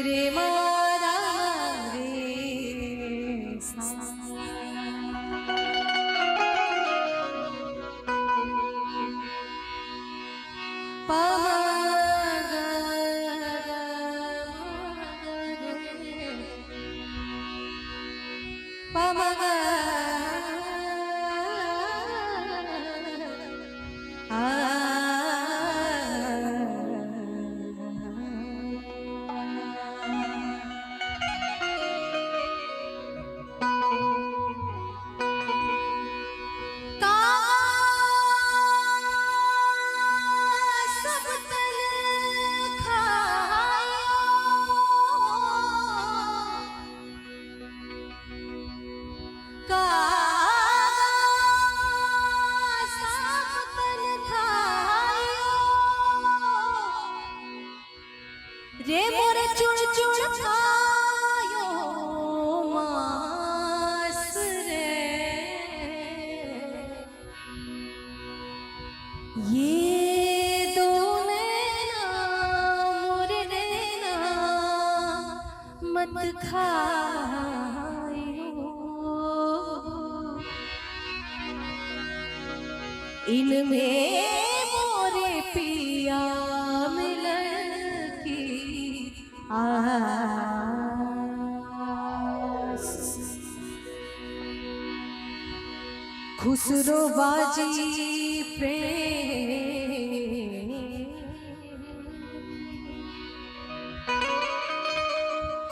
रे मारा रे सा पा रे मोरे चुड़ चुड़ खायो मास रे ये दो नैना मोरे नैना मत खायो इनमें मोरे पिया खुसरो बाजी प्रेम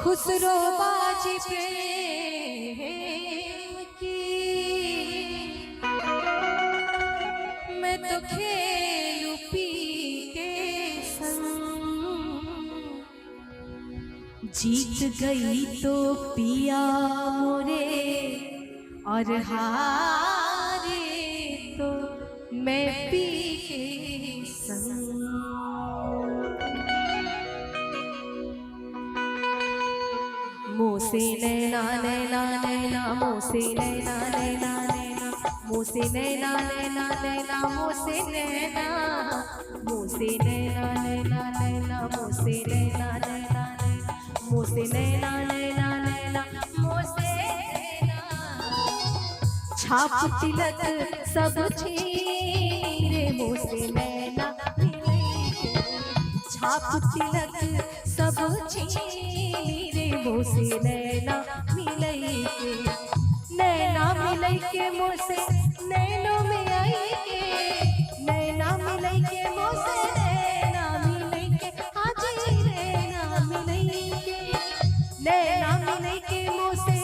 खुसरो बाजी प्रेम की मैं तो खेलूं पी के संग जीत गई तो पिया मोरे और हारे तो मैं पी के संग मोसे नैना नैना नैना मोसे नैना नैना नैना मोसे नैना नैना नैना मोसे नैना मोसे नैना नैना नैना मोसे नैना नैना मोसे नैना नैना नैना मोसे नैना छाप तिलक सब छीने मोसे नैना छाप तिलक सब छीने मोसे नैना मिलई के नैना मिलई के मोसे नैनो में आई के नैना मिलई के मोसे नैना मिलई के हाजी नैना मिलई के नैना मिलई के मोसे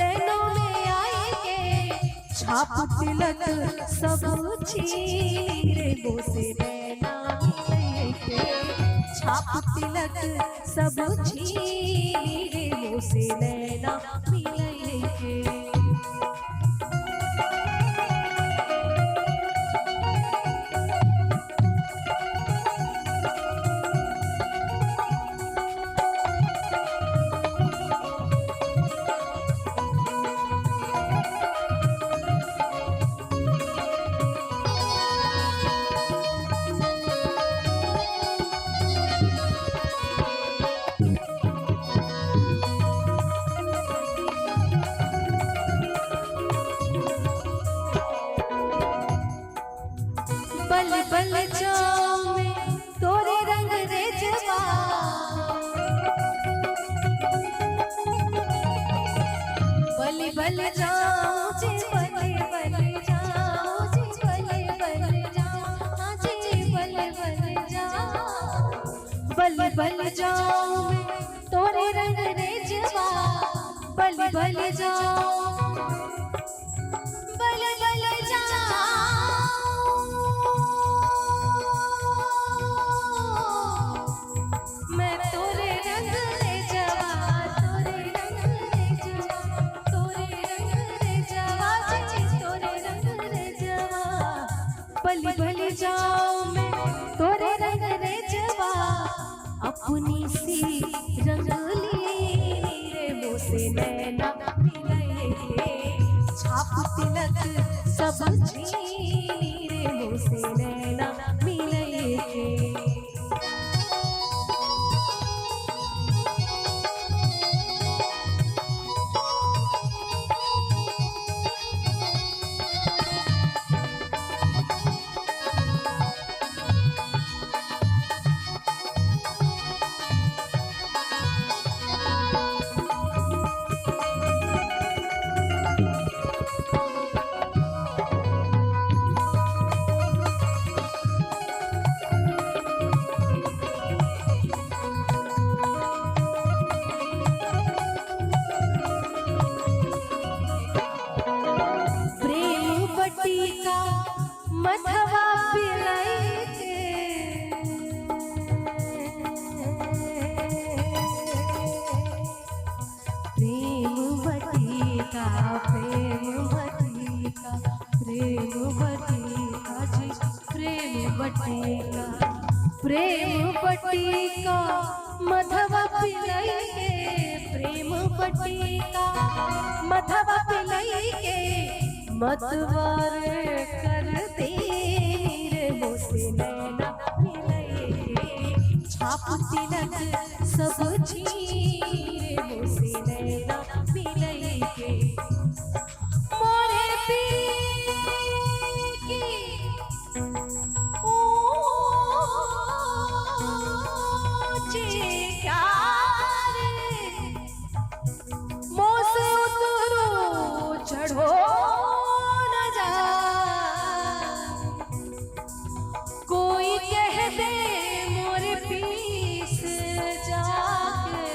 नैनो में आई के छाप तिलक सब छीने मोसे नैना मिलई के छाप तिलक सब छीने मोसे नैना मिलई के बल बल जाऊं मैं तोरे रंग रे जवा बल बल जाऊं जी बल बल जाऊं जी बल बल जाऊं हाँ जी बल बल जाऊं बल बल जाऊं मैं तोरे रंग रे जवा बल बल जाऊं बल बल जाऊं भली भली जाऊं मैं तोरे रंग रे जवा अपनी सी रंगली रे मोसे नैना मिलई के छाप तिलक सब छीनी रे मोसे नैना मिलई के बटिका प्रेम बटिका मधवा पिलाई के प्रेम बटिका मधवा पिलाई के मतवारे कर दे रे मोसे नैना मिलाई के छाप तिलक सब छीरे मोसे नैना मिलाई के मोरे पी की चढ़ो न जा कोई कह दे मोरे पीस जाके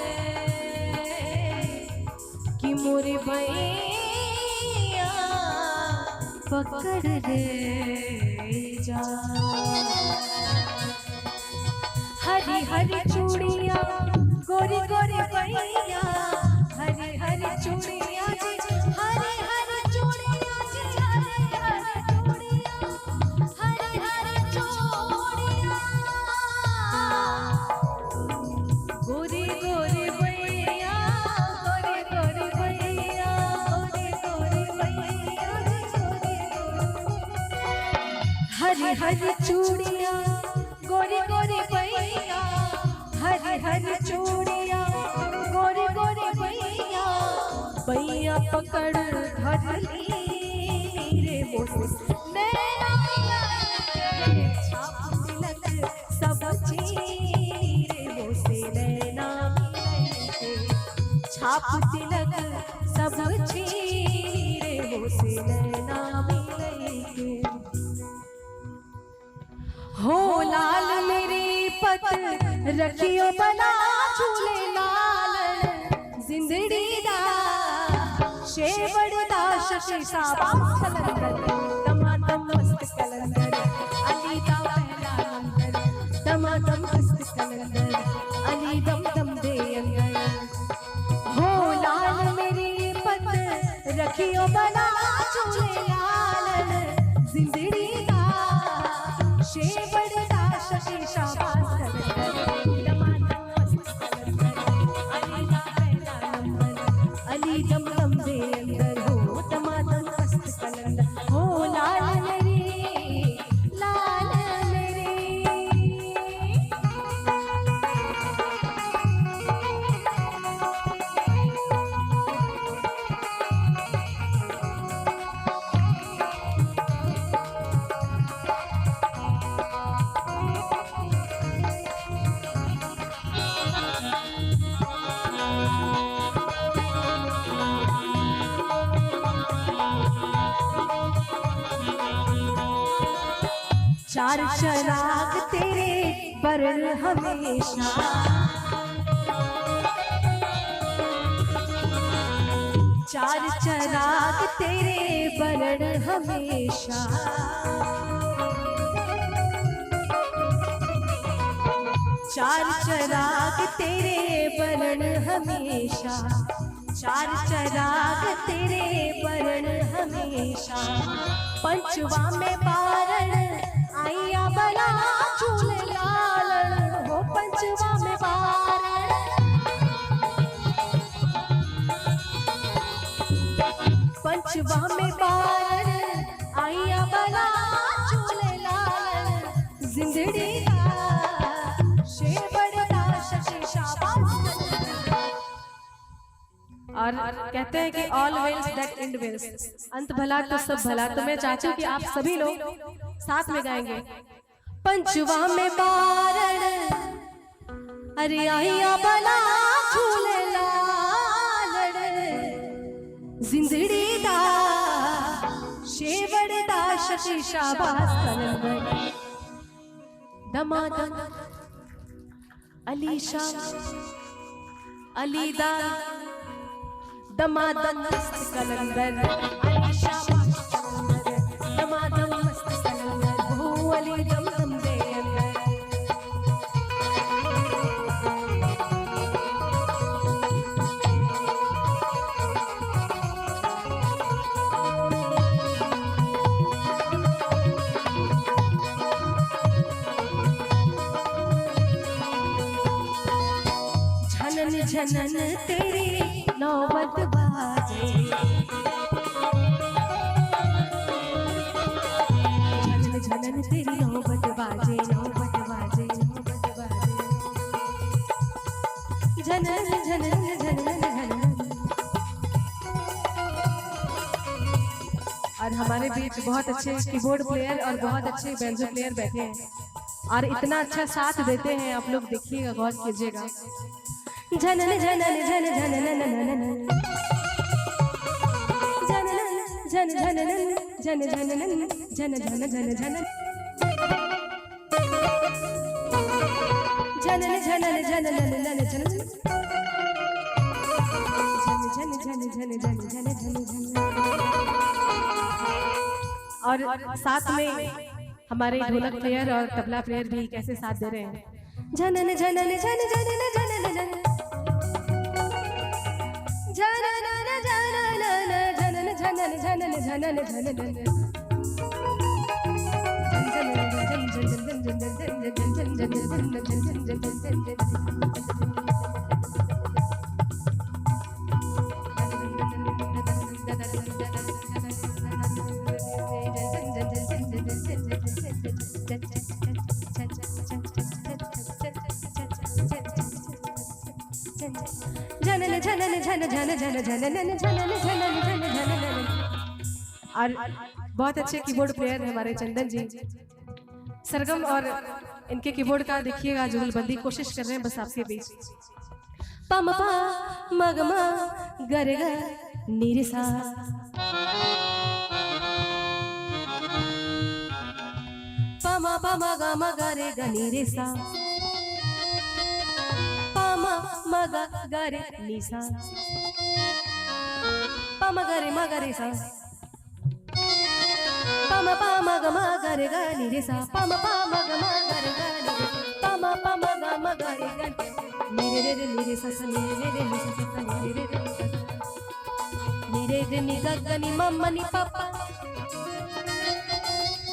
कि मोरे भैया पकड़ ले जा हरी हरी चूड़िया गोरी गोरी भैया हरी हरी चूड़िया हरी हरी चूड़िया हरी हरी चूड़िया हरी हरी चूड़िया गोरी गोरी भैया गोरी गोरी भैया गोरी गोरी भैया हरी हरी चूड़िया गोरी गोरी भैया हरी हरी चूड़िया गोरी गोरी भैया भैया पकड़ धर ली रे मोसे नैना मिलाई के छाप तिलक सब चीरे मोसे नैना मिलाई के छाप तिलक सब चीरे मोसे नैना मिलाई के हो लाल मेरी पत रखियो बना झूले लाल जिंदड़ी दा शेवड़ दा शशि साबास कलंदर टमाटम मस्त कलंदर अली दा पहला नंबर टमाटम मस्त कलंदर अली दम दम दे अंदर हो लाल मेरी पत रखियो बना झूले लाल जिंदड़ी दा शेवड़ दा शशि साबास कलंदर टमाटम मस्त कलंदर अली दा पहला नंबर अली दम दम दे अंदर हो टमाटम मस्त कलंदर हो लाल मेरी लाल मेरी चार चराग तेरे बरन हमेशा चार चराग तेरे बरन हमेशा चार चराग तेरे बरन हमेशा चार चराग तेरे बरन हमेशा पंचवा में बारण आइया बना झूले लालन हो पंचवा में बारण पंचवा में बारण आइया बना झूले लालन जिंदड़ी दा शेवड़ दा शशि शाबाश और कहते हैं कि all wells that end wells, अंत भला तो सब भला। तो मैं चाहती हूँ कि आप सभी लोग साथ में गाएंगे। पंचवा में बारण अरे आइया बला झूले लालड़ जिंदड़ी दा शेवड़ दा शशि शाबाश कलंदर दमादम अली शाह अली दा दमादम मस्त कलंदर अली शाबाश कलंदर दमादम मस्त कलंदर हो अली दम दम दे अंदर। झनन तेरी नौबत बाजे, झनन झनन तेरी नौबत बाजे, नौबत बाजे, नौबत बाजे, झनन झनन झनन झनन। और हमारे बीच बहुत अच्छे कीबोर्ड प्लेयर और बहुत अच्छे बेंजो प्लेयर बैठे हैं और इतना अच्छा साथ देते हैं, आप लोग देखिएगा, गौर कीजिएगा। झनन झनन झन झनन झनन झन झनन झन झनन झन झन झन झनन झनन झनन झनन झनन झन झन झन झन झन झन झन। और साथ में हमारे ढोलक प्लेयर और तबला प्लेयर भी कैसे साथ दे रहे हैं। झनन झनन झन झनन झनन झनन झनन झनन झनन झनन झनन। झनन झनन झन झन झन झनन झनन झनन झन झनन। और बहुत अच्छे कीबोर्ड प्लेयर हमारे चंदन जी, सरगम और इनके कीबोर्ड का देखिएगा जुगलबंदी कोशिश कर रहे हैं बस आपके बीच। पम पा मगमा गरगा निरसा, पम पम गम गरगा निरसा, पम मग गरे निसा, पम गरे मगरे सा, पम पम गम गरगा निरसा, पम पम गम गरगा निरसा, पम पम गम गरगा निरे रे निरे सा सा निरे रे निसा सा निरे रे निरे रे नि ग ग नि म म नि प प,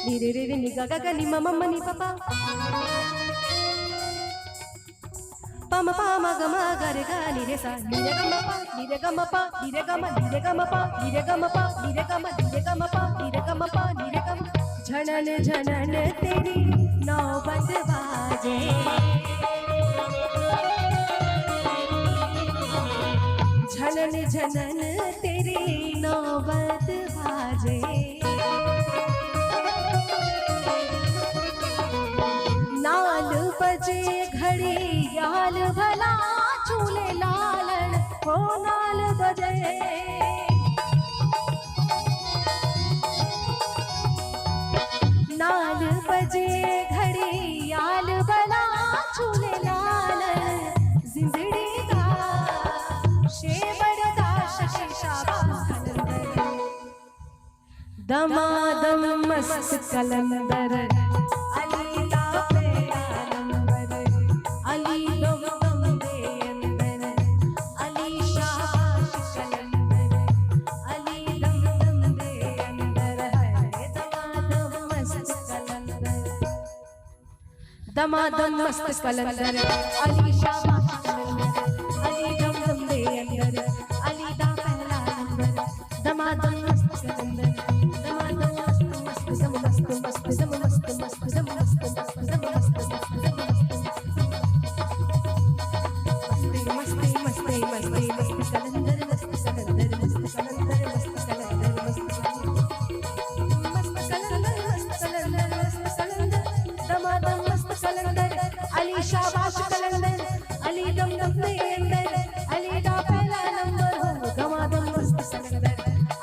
निरे रे नि ग ग नि म म नि प प, पम पम गम गरगा निरे सा निरे ग म प निरे ग म प निरे ग म निरे ग म प निरे ग म प निरे ग म निरे ग म प निरे ग म प निरे ग म। झनन झनन तेरी नौबत बाजे, झनन झनन तेरी नौबत बाजे, नाल बजे घड़ी याल भला चूले लालन हो, नाल बजे नाल बजे घड़ी याल भला चूले लालन, जिंदड़ी का शेवर का शशि शाबाश कलंदर, दमादम मस्त कलंदर, अली दा पेला नंबर, अली दम दम दे अंदर, अली शाबाश कलंदर, अली दम दम दे अंदर है, दमादम मस्त कलंदर, दमादम मस्त कलंदर, अली शाबाश कलंदर, अली दम दम दे अंदर, अली दा पहला नंबर, दमादम मस्त कलंदर, दमादम मस्त मस्त दम मस्त मस्त दम मस्त मस्त दम मस्त मस्त दम मस्त मस्त दम मस्त मस्ती मस्ती मस्ती मस्ती कलंदर, मस्त कलंदर, मस्त कलंदर, मस्त कलंदर, मस्त कलंदर, मस्त कलंदर, मस्त कलंदर, दमादम मस्त कलंदर, अली शाबाश कलंदर, अली दम दम दे अंदर, अली दा पहला नंबर हो, दमादम मस्त कलंदर,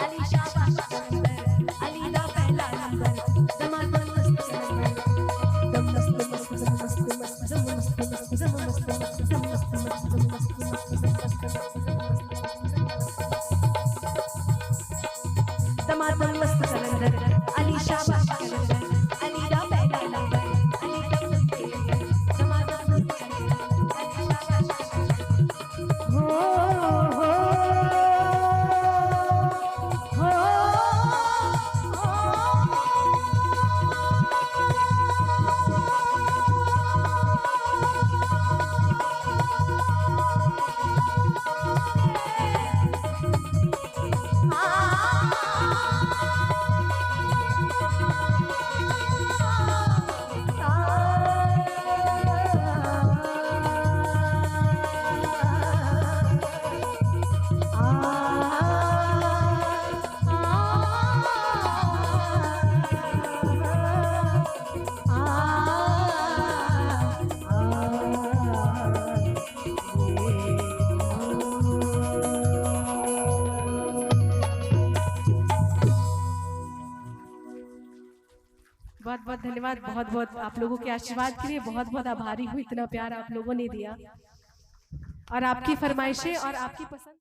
अली शाबाश कलंदर, अली दा पहला नंबर, दमादम मस्त कलंदर, दम मस्त मस्त दम मस्त मस्त दम मस्त मस्त दम मस्त मस्त दम मस्त मस्त दम मस्त मस्त दम मस्त मस्त दमादम मस्त कलंदर, अली शाबाश कलंदर, अली दा पहला नंबर, अली दम दम दे अंदर, दमादम मस्त कलंदर, अली शाबाश कलंदर, बहुत बहुत धन्यवाद, बहुत बहुत आप लोगों के आशीर्वाद के लिए बहुत बहुत आभारी हूँ, इतना प्यार आप लोगों ने दिया और आपकी फरमाइशें और आपकी पसंद।